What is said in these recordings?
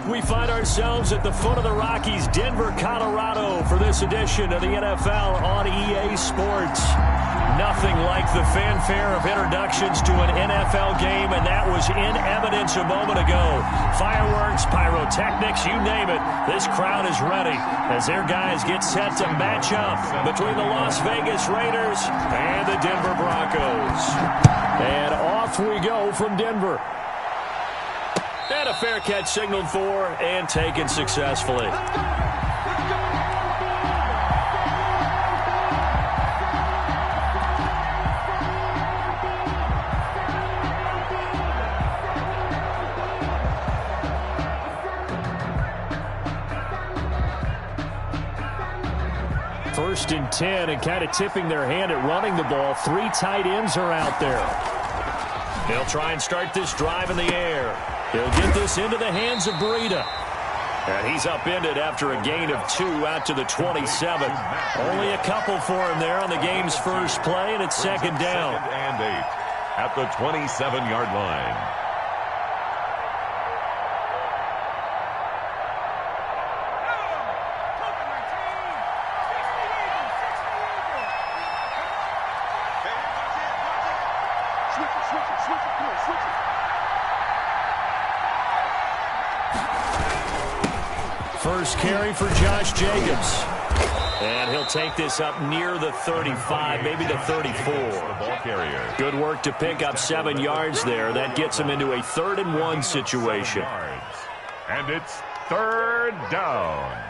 We find ourselves at the foot of the Rockies, Denver, Colorado, for this edition of the NFL on EA Sports. Nothing like the fanfare of introductions to an NFL game, and that was in evidence a moment ago. Fireworks, pyrotechnics, you name it. This crowd is ready as their guys get set to match up between the Las Vegas Raiders and the Denver Broncos. And off we go from Denver. And a fair catch signaled for and taken successfully. First and 10, and kind of tipping their hand at running the ball. 3 tight ends are out there. They'll try and start this drive in the air. He'll get this into the hands of Breida. And he's upended after a gain of 2 out to the 27. Only a couple for him there on the game's first play, and it's second down. Second and 8 at the 27-yard line. First carry for Josh Jacobs. And he'll take this up near the 35, maybe the 34. Good work to pick up 7 yards there. That gets him into a 3rd and 1 situation. And it's 3rd down.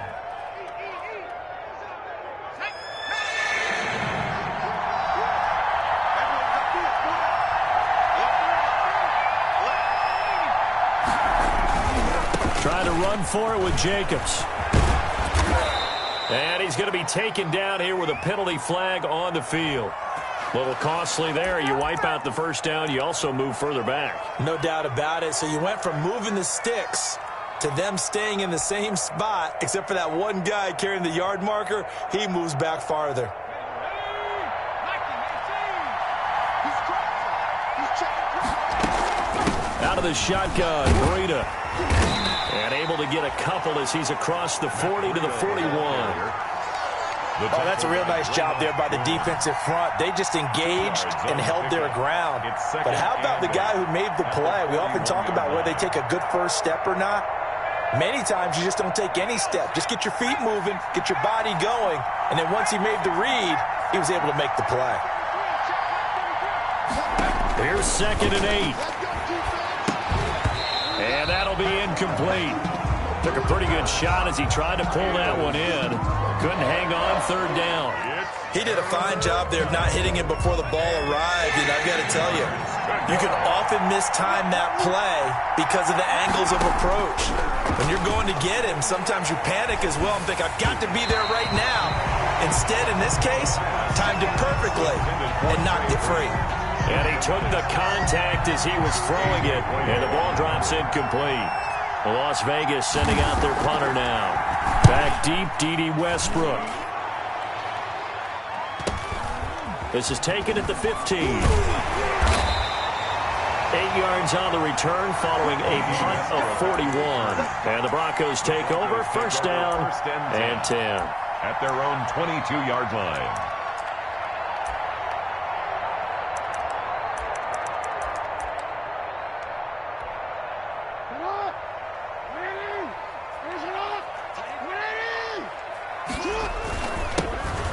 Trying to run for it with Jacobs. And he's going to be taken down here with a penalty flag on the field. A little costly there. You wipe out the first down. You also move further back. No doubt about it. So you went from moving the sticks to them staying in the same spot, except for that one guy carrying the yard marker. He moves back farther. Out of the shotgun, Breida. And able to get a couple as he's across the 40 to the 41. Oh, that's a real nice job there by the defensive front. They just engaged and held their ground. But how about the guy who made the play? We often talk about whether they take a good first step or not. Many times you just don't take any step. Just get your feet moving, get your body going, and then once he made the read, he was able to make the play. Here's 2nd and 8. And that'll be incomplete. Took a pretty good shot as he tried to pull that one in. Couldn't hang on, 3rd down. He did a fine job there of not hitting it before the ball arrived, and I've got to tell you, you can often mistime that play because of the angles of approach. When you're going to get him, sometimes you panic as well and think, I've got to be there right now. Instead, in this case, timed it perfectly and knocked it free. And he took the contact as he was throwing it, and the ball drops incomplete. Las Vegas sending out their punter now. Back deep, D.D. Westbrook. This is taken at the 15. 8 yards on the return following a punt of 41. And the Broncos take over, first down and 10. At their own 22-yard line.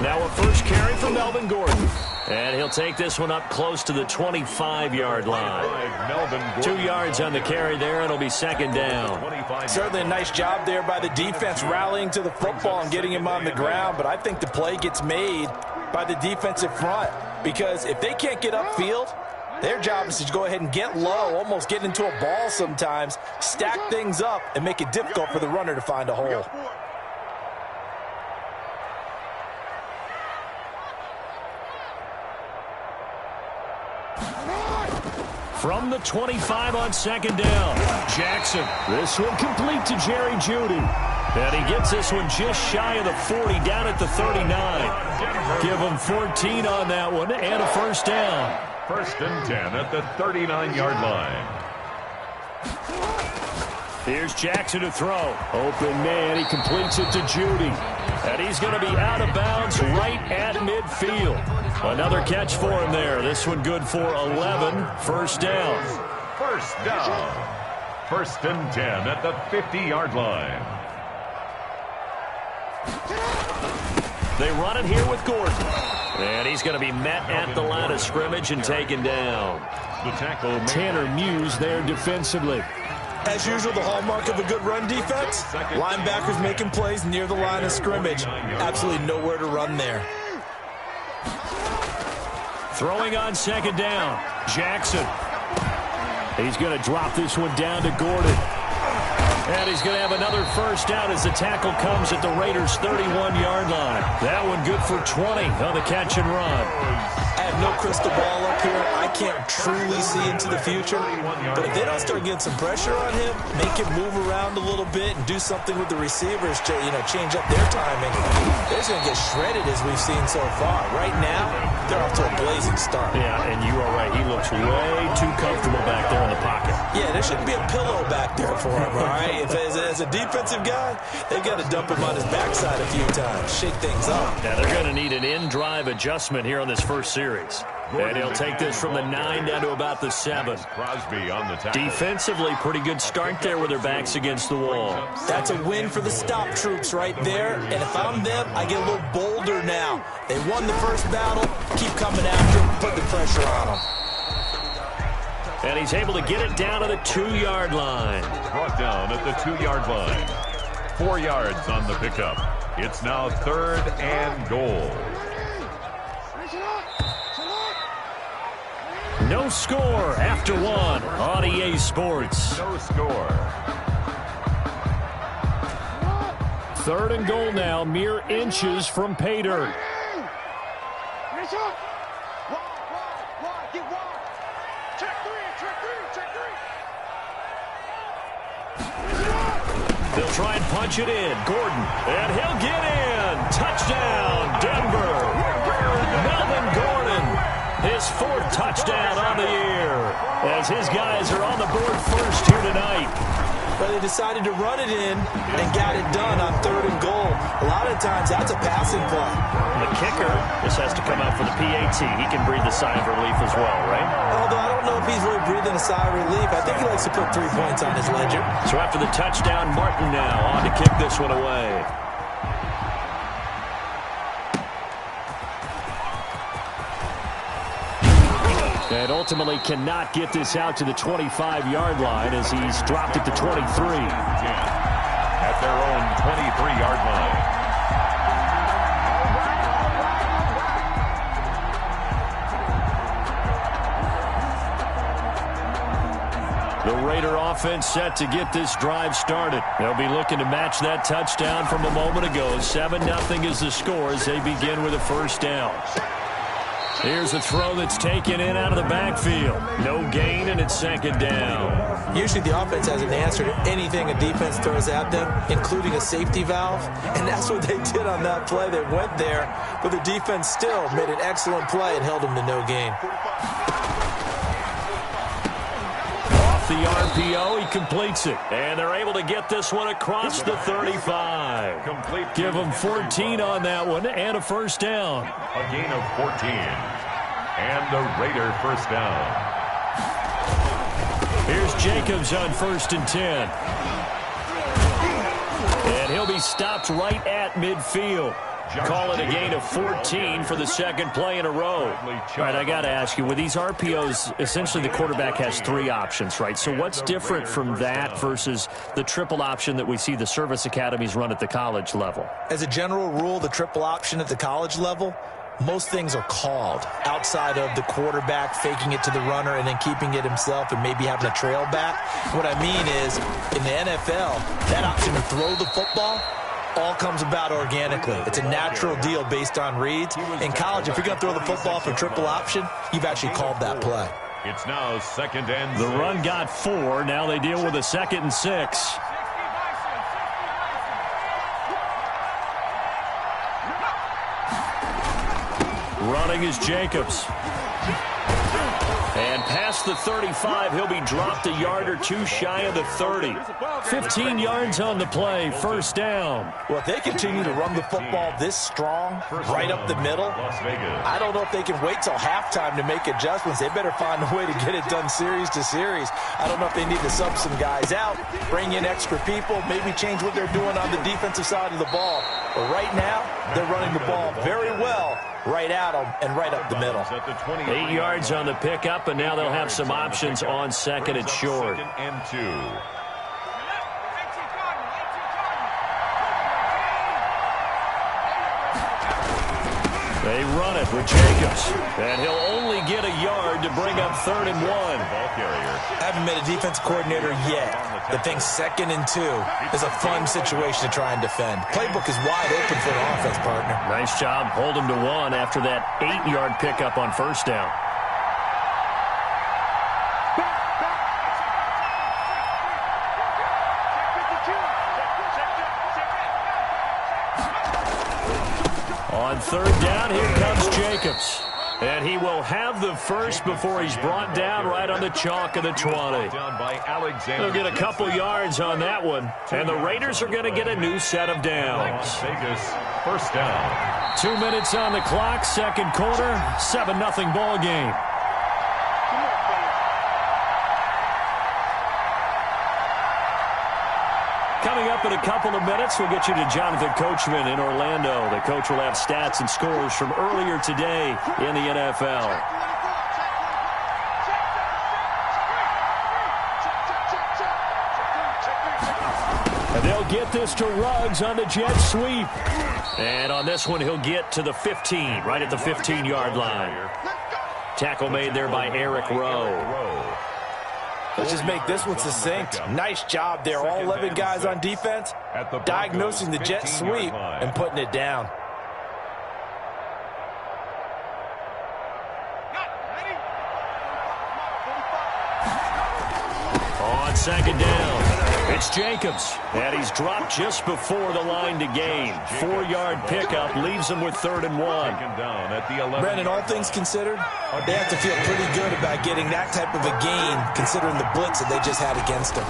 Now a first carry for Melvin Gordon. And he'll take this one up close to the 25-yard line. 2 yards on the carry there, and it'll be 2nd down. Certainly a nice job there by the defense rallying to the football and getting him on the ground, but I think the play gets made by the defensive front because if they can't get upfield, their job is to go ahead and get low, almost get into a ball sometimes, stack things up, and make it difficult for the runner to find a hole. From the 25 on 2nd down, Jackson. This one complete to Jerry Jeudy. And he gets this one just shy of the 40, down at the 39. Give him 14 on that one and a first down. 1st and 10 at the 39-yard line. Here's Jackson to throw. Open man. He completes it to Judy. And he's going to be out of bounds right at midfield. Another catch for him there. This one good for 11. First down. First down. 1st and 10 at the 50-yard line. They run it here with Gordon. And he's going to be met at the line of scrimmage and taken down. The tackle. Tanner Muse there defensively. As usual, the hallmark of a good run defense, linebackers making plays near the line of scrimmage. Absolutely nowhere to run there. Throwing on 2nd down, Jackson. He's going to drop this one down to Gordon. And he's going to have another first down as the tackle comes at the Raiders' 31-yard line. That one good for 20 on the catch and run. I have no crystal ball up here. I can't truly see into the future. But if they don't start getting some pressure on him, make him move around a little bit and do something with the receivers to, change up their timing, they're going to get shredded as we've seen so far. Right now, they're off to a blazing start. Yeah, and you are right. He looks way too comfortable back there in the pocket. Yeah, there shouldn't be a pillow back there for him, all right? If as a defensive guy, they've got to dump him on his backside a few times, shake things up. Now, they're going to need an in-drive adjustment here on this first series. And he'll take this from the 9 down to about the 7. Crosby on the tackle. Defensively, pretty good start there with their backs against the wall. That's a win for the stop troops right there. And if I'm them, I get a little bolder now. They won the first battle. Keep coming after them. Put the pressure on them. And he's able to get it down to the 2-yard line. Brought down at the 2-yard line. 4 yards on the pickup. It's now 3rd and goal. No score after 1 on EA Sports. No score. 3rd and goal now, mere inches from pay dirt. They'll try and punch it in. Gordon, and he'll get in. Touchdown, Denver. Melvin Gordon, his 4th touchdown on the year, as his guys are on the board first here tonight. But they decided to run it in and got it done on 3rd and goal. A lot of times, that's a passing play. The kicker, this has to come out for the PAT. He can breathe a sigh of relief as well, right? Although I don't know if he's really breathing a sigh of relief. I think he likes to put 3 points on his ledger. So after the touchdown, Martin now on to kick this one away. And ultimately cannot get this out to the 25-yard line as he's dropped it to 23. At their own 23-yard line. The Raider offense set to get this drive started. They'll be looking to match that touchdown from a moment ago. 7-0 is the score as they begin with a first down. Here's a throw that's taken in out of the backfield. No gain, and it's 2nd down. Usually the offense has an answer to anything a defense throws at them, including a safety valve. And that's what they did on that play. They went there, but the defense still made an excellent play and held them to no gain. Off the RPO, he completes it. And they're able to get this one across the 35. Give them 14 on that one and a first down. A gain of 14. And the Raider first down. Here's Jacobs on 1st and 10. And he'll be stopped right at midfield. Call it a gain of 14 for the 2nd play in a row. All right, I got to ask you, with these RPOs, essentially the quarterback has 3 options, right? So what's different from that versus the triple option that we see the service academies run at the college level? As a general rule, the triple option at the college level, most things are called outside of the quarterback faking it to the runner and then keeping it himself and maybe having a trail back. What I mean is, in the NFL, that option to throw the football all comes about organically. It's a natural deal based on reads. In college, if you're going to throw the football for triple option, you've actually called that play. It's now 2nd and 6. The run got 4. Now they deal with a 2nd and 6. Running is Jacobs. And past the 35, he'll be dropped a yard or two shy of the 30. 15 yards on the play, first down. Well, if they continue to run the football this strong, right up the middle, I don't know if they can wait till halftime to make adjustments. They better find a way to get it done series to series. I don't know if they need to sub some guys out, bring in extra people, maybe change what they're doing on the defensive side of the ball. But right now, they're running the ball very well right at them and right up the middle. 8 yards on the pickup, and now they'll have some options on second and short. Second and 2. They run it with Jacobs, and he'll only get a yard to bring up 3rd and 1. Ball carrier. Haven't met a defense coordinator yet that thinks 2nd and 2 is a fun situation to try and defend. Playbook is wide open for the offense, partner. Nice job holding to 1 after that 8-yard pickup on first down. On 3rd down, here comes Jacobs. And he will have the first before he's brought down right on the chalk of the 20. He'll get a couple yards on that one. And the Raiders are going to get a new set of downs. Vegas, first down. 2 minutes on the clock, second quarter, 7-0 ball game. Coming up in a couple of minutes, we'll get you to Jonathan Coachman in Orlando. The coach will have stats and scores from earlier today in the NFL. And they'll get this to Ruggs on the jet sweep. And on this one, he'll get to the 15, right at the 15-yard line. Tackle made there by Eric Rowe. Let's just make this one succinct. Nice job there. All 11 guys on defense diagnosing the jet sweep and putting it down. On second down, it's Jacobs. And he's dropped just before the line to gain. 4-yard pickup leaves him with 3rd and 1. Brandon, all things considered, they have to feel pretty good about getting that type of a gain, considering the blitz that they just had against them.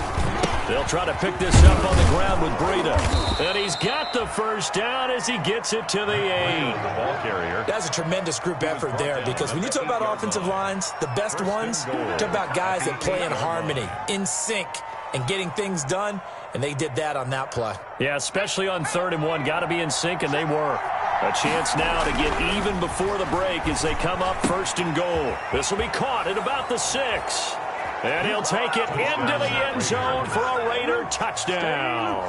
They'll try to pick this up on the ground with Breida. And he's got the first down as he gets it to the 8. That's a tremendous group effort there, because when you talk about offensive lines, the best ones, talk about guys that play in harmony, in sync, and getting things done, and they did that on that play. Yeah, especially on 3rd and 1. Got to be in sync, and they were. A chance now to get even before the break as they come up 1st and goal. This will be caught at about the 6. And he'll take it into the end zone for a Raider touchdown.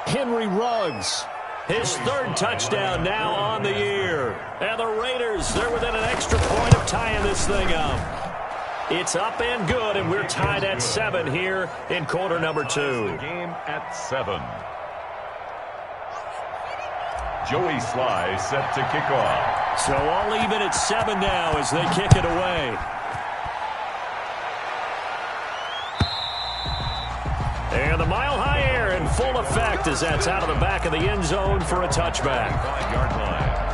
Henry Ruggs, his 3rd touchdown now on the year. And the Raiders, they're within an extra point of tying this thing up. It's up and good, and we're tied at 7 here in quarter number 2. The game at 7. Joey Sly set to kick off. So all even at 7 now as they kick it away. And the mile-high air in full effect as that's out of the back of the end zone for a touchback. 5-yard line.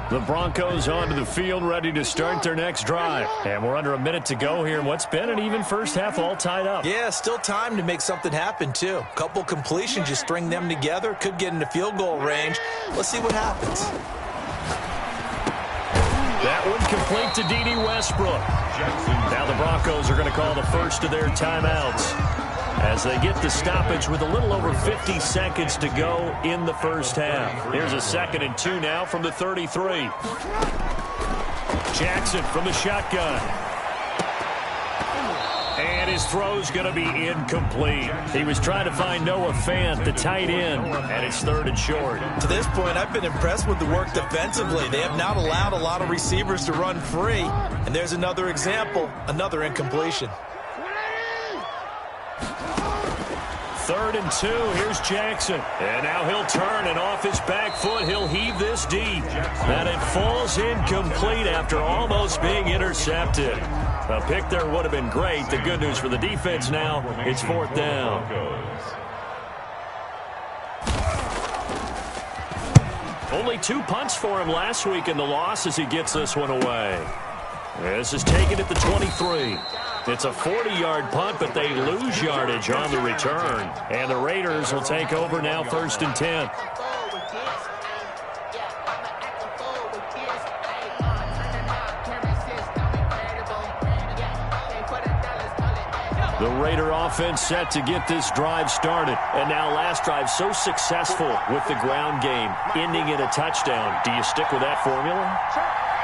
The Broncos onto the field, ready to start their next drive. And we're under a minute to go here in what's been an even first half, all tied up. Yeah, still time to make something happen, too. Couple completions, you string them together, could get into field goal range. Let's see what happens. That one complete to D.D. Westbrook. Now the Broncos are going to call the first of their timeouts as they get the stoppage with a little over 50 seconds to go in the first half. Here's a 2nd and 2 now from the 33. Jackson from the shotgun. And his throw's going to be incomplete. He was trying to find Noah Fant, the tight end, and it's 3rd and short. To this point, I've been impressed with the work defensively. They have not allowed a lot of receivers to run free. And there's another example, another incompletion. 3rd and 2, here's Jackson. And now he'll turn, and off his back foot, he'll heave this deep. And it falls incomplete after almost being intercepted. A pick there would have been great. The good news for the defense now, it's 4th down. Only 2 punts for him last week in the loss as he gets this one away. This is taken at the 23. It's a 40-yard punt, but they lose yardage on the return. And the Raiders will take over now, 1st and 10. The Raider offense set to get this drive started. And now last drive so successful with the ground game, ending in a touchdown. Do you stick with that formula?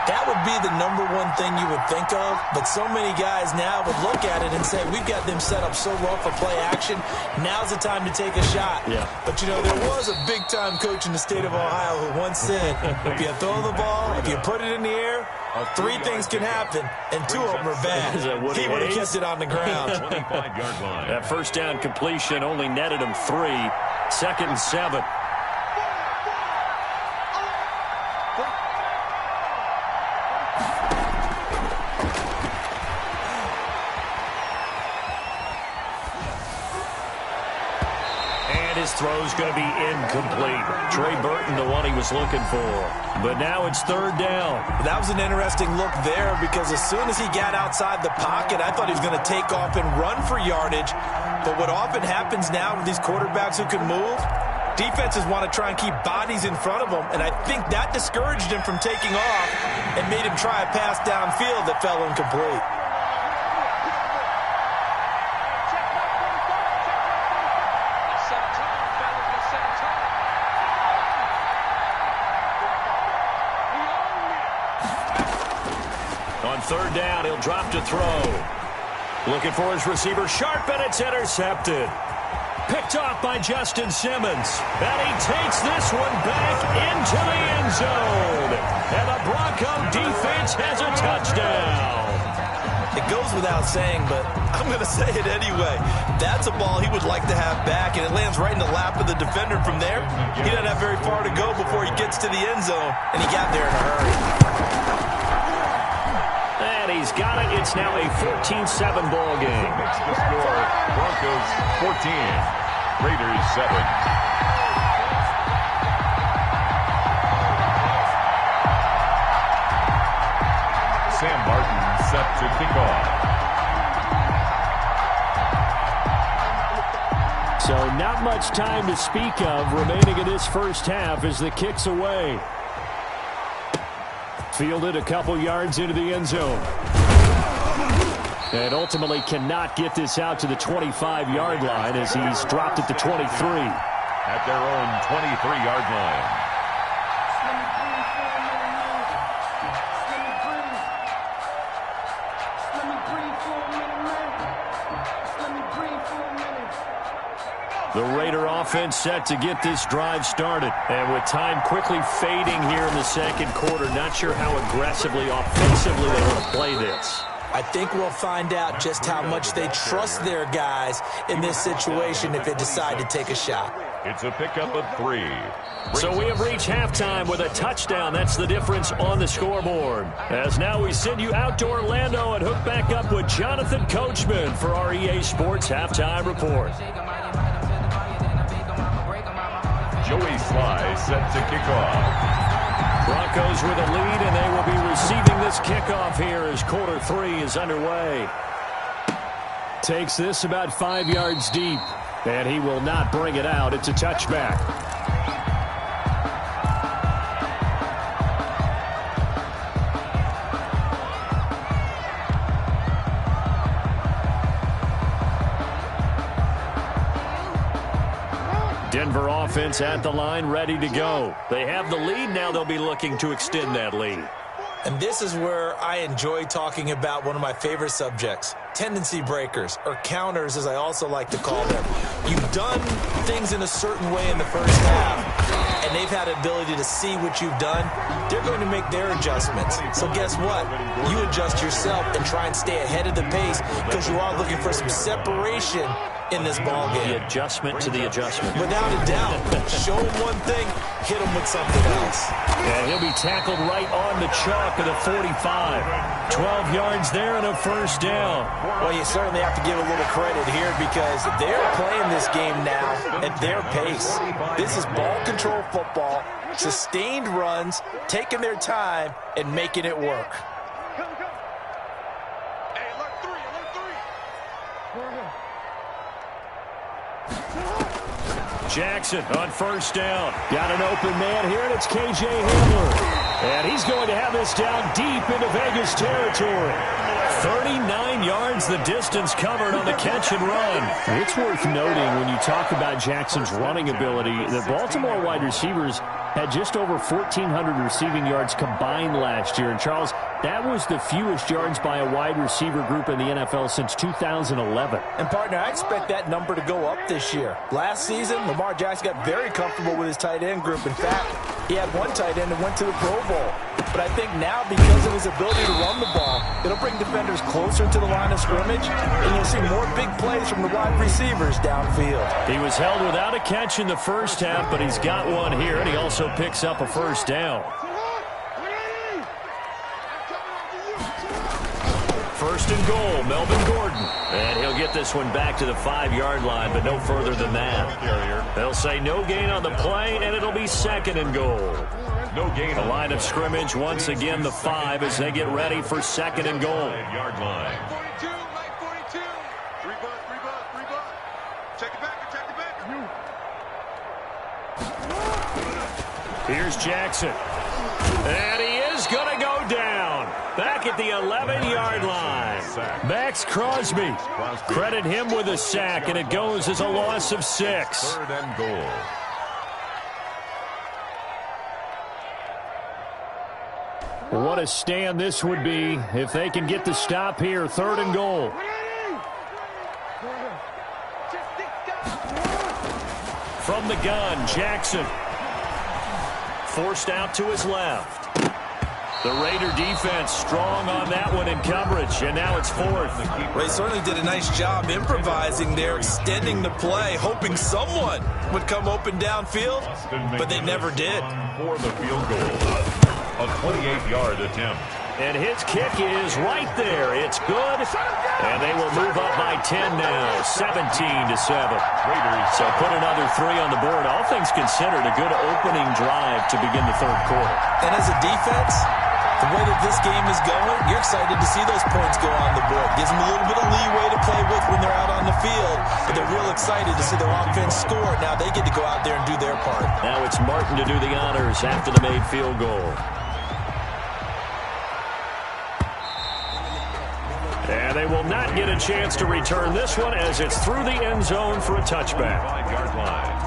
That would be the number one thing you would think of, but so many guys now would look at it and say, we've got them set up so well for play action, now's the time to take a shot. Yeah. But, you know, there was a big-time coach in the state of Ohio who once said, if you throw the ball, if you put it in the air, 3 things can happen, and 2 of them are bad. He would have kept it on the ground. 25-yard line. That first down completion only netted him 3. 2nd and 7. His throw's going to be incomplete. Trey Burton, the one he was looking for. But now it's 3rd down. That was an interesting look there because as soon as he got outside the pocket, I thought he was going to take off and run for yardage. But what often happens now with these quarterbacks who can move, defenses want to try and keep bodies in front of them, and I think that discouraged him from taking off and made him try a pass downfield that fell incomplete. On 3rd down, he'll drop to throw. Looking for his receiver, sharp, and it's intercepted. Picked off by Justin Simmons. And he takes this one back into the end zone. And the Bronco defense has a touchdown. It goes without saying, but I'm going to say it anyway. That's a ball he would like to have back, and it lands right in the lap of the defender from there. He doesn't have very far to go before he gets to the end zone, and he got there in a hurry. And he's got it. It's now a 14-7 ball game. Makes the score Broncos 14, Raiders 7. Sam Martin set to kick off. So not much time to speak of remaining in this first half as the kick's away. Fielded a couple yards into the end zone. And ultimately cannot get this out to the 25-yard line as he's dropped at the 23. At their own 23-yard line. The Raider offense set to get this drive started. And with time quickly fading here in the second quarter, not sure how aggressively, offensively they want to play this. I think we'll find out just how much they trust their guys in this situation if they decide to take a shot. It's a pickup of 3. So we have reached halftime with a touchdown. That's the difference on the scoreboard. As now we send you out to Orlando and hook back up with Jonathan Coachman for our EA Sports Halftime Report. Joey Sly set to kick off. Broncos with a lead, and they will be receiving this kickoff here as quarter 3 is underway. Takes this about 5 yards deep, and he will not bring it out. It's a touchback. Denver offense at the line, ready to go. They have the lead. Now they'll be looking to extend that lead. And this is where I enjoy talking about one of my favorite subjects, tendency breakers, or counters as I also like to call them. You've done things in a certain way in the first half, and they've had the ability to see what you've done. They're going to make their adjustments. So guess what? You adjust yourself and try and stay ahead of the pace because you are looking for some separation in this ball game. The adjustment to the adjustment. Without a doubt. Show him one thing, hit him with something else. And he'll be tackled right on the chalk of the 45. 12 yards there and a first down. Well, you certainly have to give a little credit here because they're playing this game now at their pace. This is ball control football, sustained runs, taking their time, and making it work. Jackson on first down. Got an open man here, and it's K.J. Hamler. And he's going to have this down deep into Vegas territory. 39 yards the distance covered on the catch and run. It's worth noting when you talk about Jackson's running ability, the Baltimore wide receivers had just over 1,400 receiving yards combined last year. And, Charles, that was the fewest yards by a wide receiver group in the NFL since 2011. And, partner, I expect that number to go up this year. Last season, Lamar Jackson got very comfortable with his tight end group. In fact, he had one tight end that went to the Pro Bowl. But I think now, because of his ability to run the ball, it'll bring defenders closer to the line of scrimmage, and you'll see more big plays from the wide receivers downfield. He was held without a catch in the first half, but he's got one here, and he also picks up a first down. First and goal, Melvin Gordon. And he'll get this one back to the 5-yard line, but no further than that. They'll say no gain on the play, and it'll be second and goal. No gain. The line of scrimmage, once again, the 5 as they get ready for second and goal. Yard line. 42, line 42. 3 butt. Check it back. Here's Jackson. And he is going to go down. Back at the 11-yard line. Max Crosby. Credit him with a sack, and it goes as a loss of 6. Third and goal. What a stand this would be if they can get the stop here. Third and goal. From the gun, Jackson. Forced out to his left. The Raider defense strong on that one in coverage, and now it's fourth. They certainly did a nice job improvising there, extending the play, hoping someone would come open downfield, but they never did. For the field goal. A 28-yard attempt. And his kick is right there. It's good. And they will move up by 10 now, 17-7. So put another 3 on the board. All things considered, a good opening drive to begin the third quarter. And as a defense, the way that this game is going, you're excited to see those points go on the board. Gives them a little bit of leeway to play with when they're out on the field. But they're real excited to see their offense score. Now they get to go out there and do their part. Now it's Martin to do the honors after the made field goal. And they will not get a chance to return this one as it's through the end zone for a touchback. 5-yard line.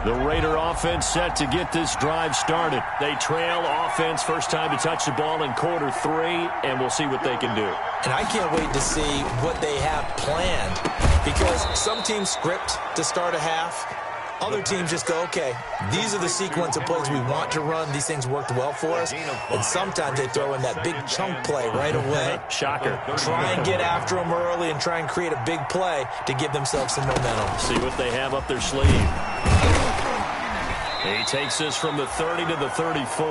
The Raider offense set to get this drive started. They trail offense, first time to touch the ball in quarter 3, and we'll see what they can do. And I can't wait to see what they have planned, because some teams script to start a half. Other teams just go, okay, these are the sequence of plays we want to run. These things worked well for us. And sometimes they throw in that big chunk play right away. Shocker. Try and get after them early and try and create a big play to give themselves some momentum. See what they have up their sleeve. He takes this from the 30 to the 34.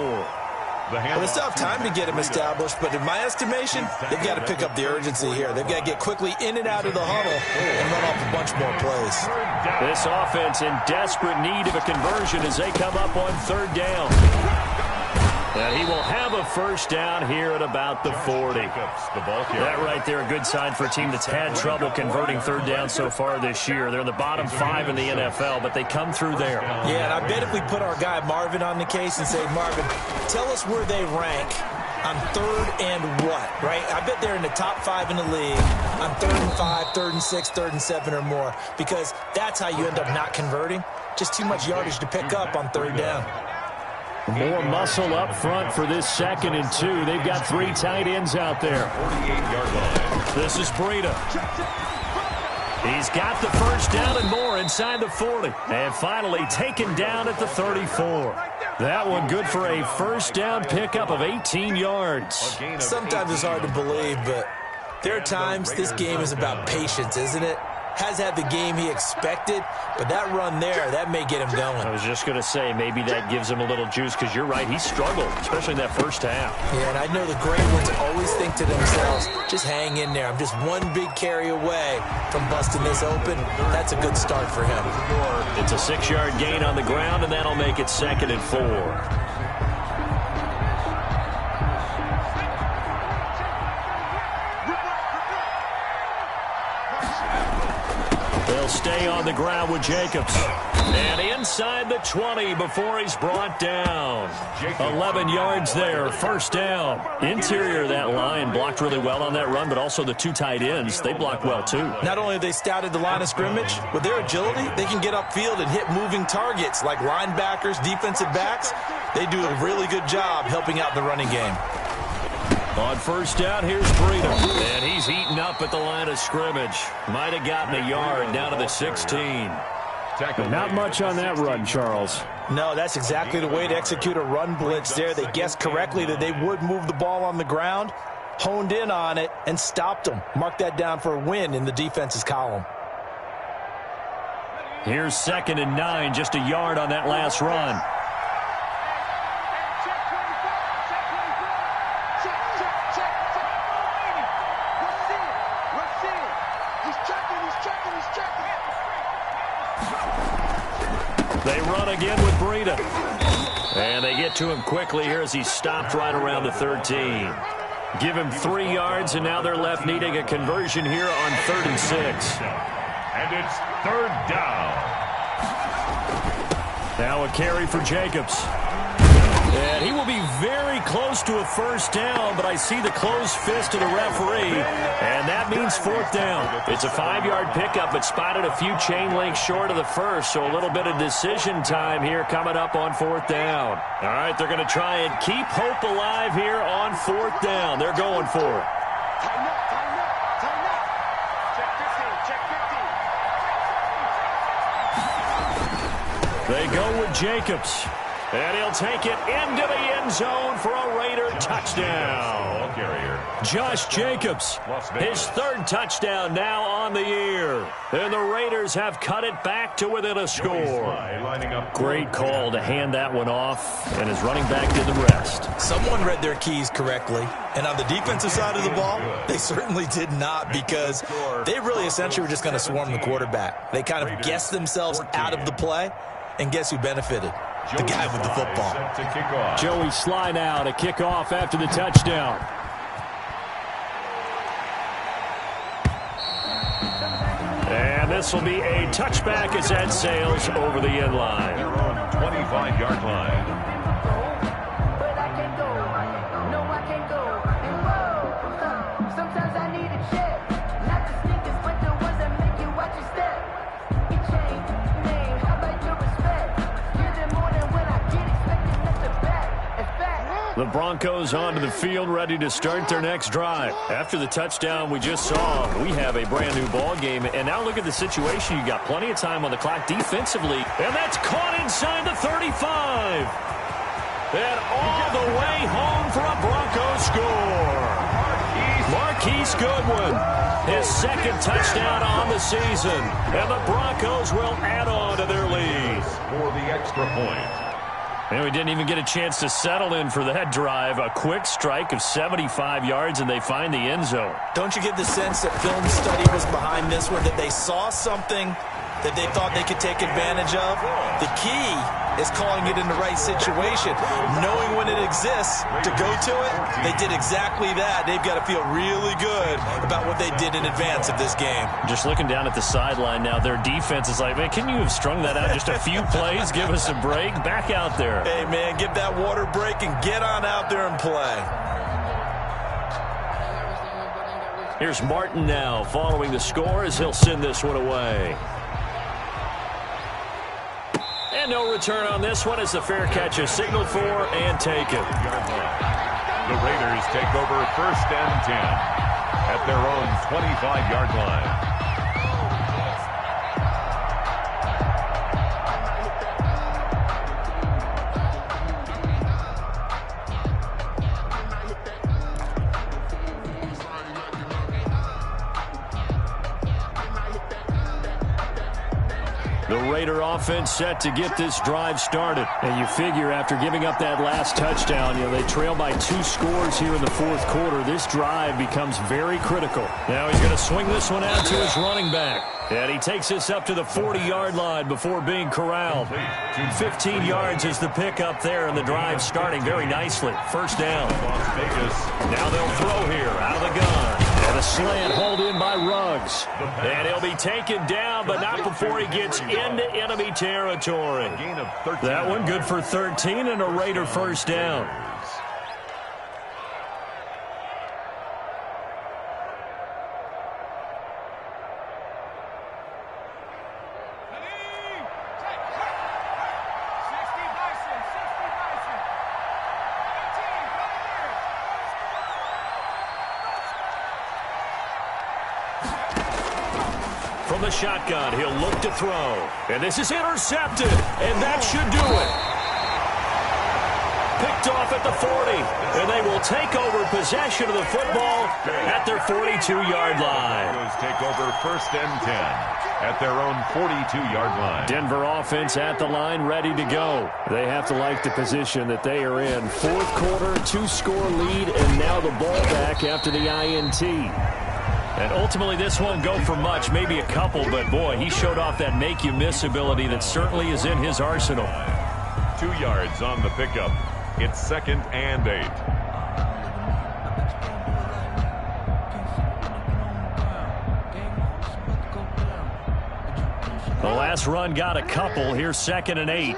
Well, they still have time to get him established, but in my estimation, they've got to pick up the urgency here. They've got to get quickly in and out of the huddle and run off a bunch more plays. This offense in desperate need of a conversion as they come up on third down. And he will have a first down here at about the 40. That right there, a good sign for a team that's had trouble converting third down so far this year. They're in the bottom 5 in the NFL, but they come through there. Yeah, and I bet if we put our guy Marvin on the case and say, Marvin, tell us where they rank on third and what, right? I bet they're in the top 5 in the league on 3rd and 5, 3rd and 6, 3rd and 7 or more, because that's how you end up not converting. Just too much yardage to pick up on third down. More muscle up front for this 2nd and 2. They've got 3 tight ends out there. 48-yard line. This is Breida. He's got the first down and more inside the 40. And finally taken down at the 34. That one good for a first down pickup of 18 yards. Sometimes it's hard to believe, but there are times this game is about patience, isn't it? Has had the game he expected, but that run there, that may get him going. I was just going to say, maybe that gives him a little juice, because you're right, he struggled, especially in that first half. Yeah, and I know the great ones always think to themselves, just hang in there. I'm just one big carry away from busting this open. That's a good start for him. It's a 6-yard gain on the ground, and that'll make it 2nd and 4. They'll stay on the ground with Jacobs. And inside the 20 before he's brought down. 11 yards there, first down. Interior of that line blocked really well on that run, but also the 2 tight ends, they blocked well too. Not only have they scouted the line of scrimmage, with their agility, they can get upfield and hit moving targets like linebackers, defensive backs. They do a really good job helping out the running game. On first down, here's Breida. And he's eaten up at the line of scrimmage. Might have gotten a yard down to the 16. Not much on that run, Charles. No, that's exactly the way to execute a run blitz there. They guessed correctly that they would move the ball on the ground, honed in on it, and stopped them. Mark that down for a win in the defense's column. Here's 2nd and 9, just a yard on that last run. They run again with Breida. And they get to him quickly here as he stopped right around the 13. Give him 3 yards, and now they're left needing a conversion here on 3rd and 6. And it's 3rd down. Now a carry for Jacobs. And he will be very close to a first down, but I see the closed fist of the referee, and that means 4th down. It's a 5-yard pickup, but spotted a few chain links short of the first, so a little bit of decision time here coming up on 4th down. All right, they're going to try and keep hope alive here on 4th down. They're going for it. They go with Jacobs. And he'll take it into the end zone for a Raider touchdown. Josh Jacobs, his 3rd touchdown now on the year. And the Raiders have cut it back to within a score. Great call to hand that one off, and his running back did the rest. Someone read their keys correctly. And on the defensive side of the ball, they certainly did not, because they really essentially were just going to swarm the quarterback. They kind of guessed themselves out of the play, and guess who benefited? The guy with the football. Joey Sly now to kick off after the touchdown. And this will be a touchback as that sails over the end line. Your own 25-yard line. The Broncos onto the field, ready to start their next drive. After the touchdown we just saw, we have a brand-new ball game. And now look at the situation. You got plenty of time on the clock defensively. And that's caught inside the 35. And all the way home for a Broncos score. Marquise Goodwin, his 2nd touchdown on the season. And the Broncos will add on to their lead. For the extra point. And we didn't even get a chance to settle in for that drive. A quick strike of 75 yards, and they find the end zone. Don't you get the sense that film study was behind this one, that they saw something that they thought they could take advantage of? The key is calling it in the right situation. Knowing when it exists to go to it, they did exactly that. They've got to feel really good about what they did in advance of this game. Just looking down at the sideline now, their defense is like, man, can you have strung that out just a few plays? Give us a break. Back out there. Hey, man, get that water break and get on out there and play. Here's Martin now following the score as he'll send this one away. And no return on this one as the fair catch is signaled for and taken. The Raiders take over 1st and 10 at their own 25-yard line. The Raider offense set to get this drive started. And you figure after giving up that last touchdown, they trail by 2 scores here in the 4th quarter. This drive becomes very critical. Now he's going to swing this one out to his running back. And he takes this up to the 40-yard line before being corralled. 15 yards is the pickup there, and the drive starting very nicely. 1st down. Now they'll throw here out of the gun. And a slant hauled in by Ruggs. And he'll be taken down, but not before he gets into enemy territory. That one good for 13 and a Raider 1st down. From the shotgun, he'll look to throw. And this is intercepted, and that should do it. Picked off at the 40, and they will take over possession of the football at their 42-yard line. Take over 1st and 10 at their own 42-yard line. Denver offense at the line, ready to go. They have to like the position that they are in. 4th quarter, 2-score lead, and now the ball back after the INT. And ultimately, this won't go for much, maybe a couple, but boy, he showed off that make-you-miss ability that certainly is in his arsenal. 2 yards on the pickup. It's 2nd and 8. The last run got a couple. Here's 2nd and 8.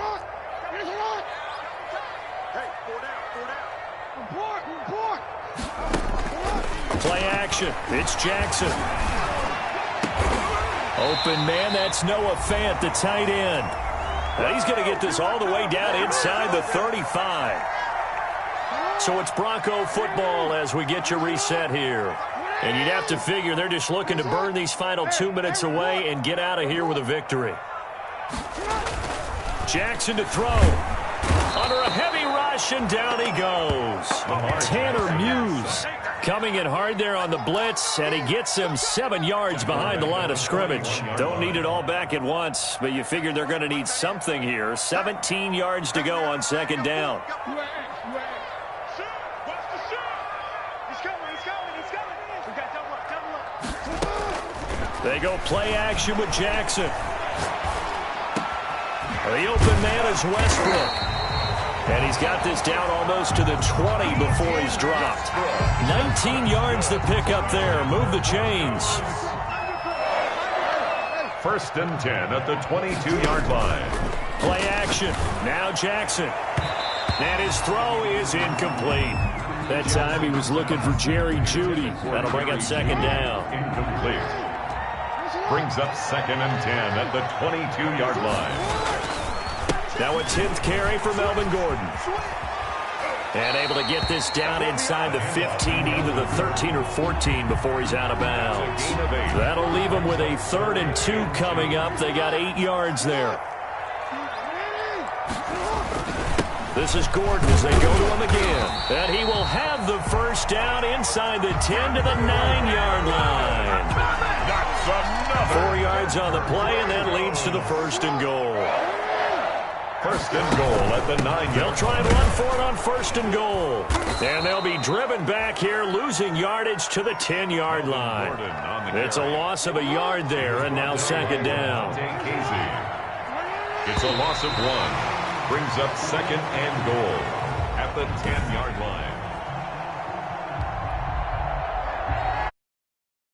Play action. It's Jackson. Open man, that's Noah Fant, the tight end. Now he's going to get this all the way down inside the 35. So it's Bronco football as we get you reset here. And you'd have to figure they're just looking to burn these final 2 minutes away and get out of here with a victory. Jackson to throw. Under a heavy rush, and down he goes. Tanner Muse coming in hard there on the blitz, and he gets him 7 yards behind the line of scrimmage. Don't need it all back at once, but you figure they're going to need something here. 17 yards to go on 2nd down. They go play action with Jackson. The open man is Westbrook. And he's got this down almost to the 20 before he's dropped. 19 yards to pick up there. Move the chains. 1st and 10 at the 22-yard line. Play action. Now Jackson. And his throw is incomplete. That time he was looking for Jerry Jeudy. That'll bring up 2nd down. Incomplete. Brings up 2nd and 10 at the 22-yard line. Now a 10th carry for Melvin Gordon. And able to get this down inside the 15, either the 13 or 14 before he's out of bounds. That'll leave him with a 3rd and 2 coming up. They got 8 yards there. This is Gordon as they go to him again. And he will have the 1st down inside the 10 to the 9-yard line. 4 yards on the play, and that leads to the 1st and goal. 1st and goal at the 9-yard. They'll try and run for it on 1st and goal. And they'll be driven back here, losing yardage to the 10-yard line. It's a loss of a yard there, and now 2nd down. It's a loss of 1. Brings up 2nd and goal at the 10-yard line.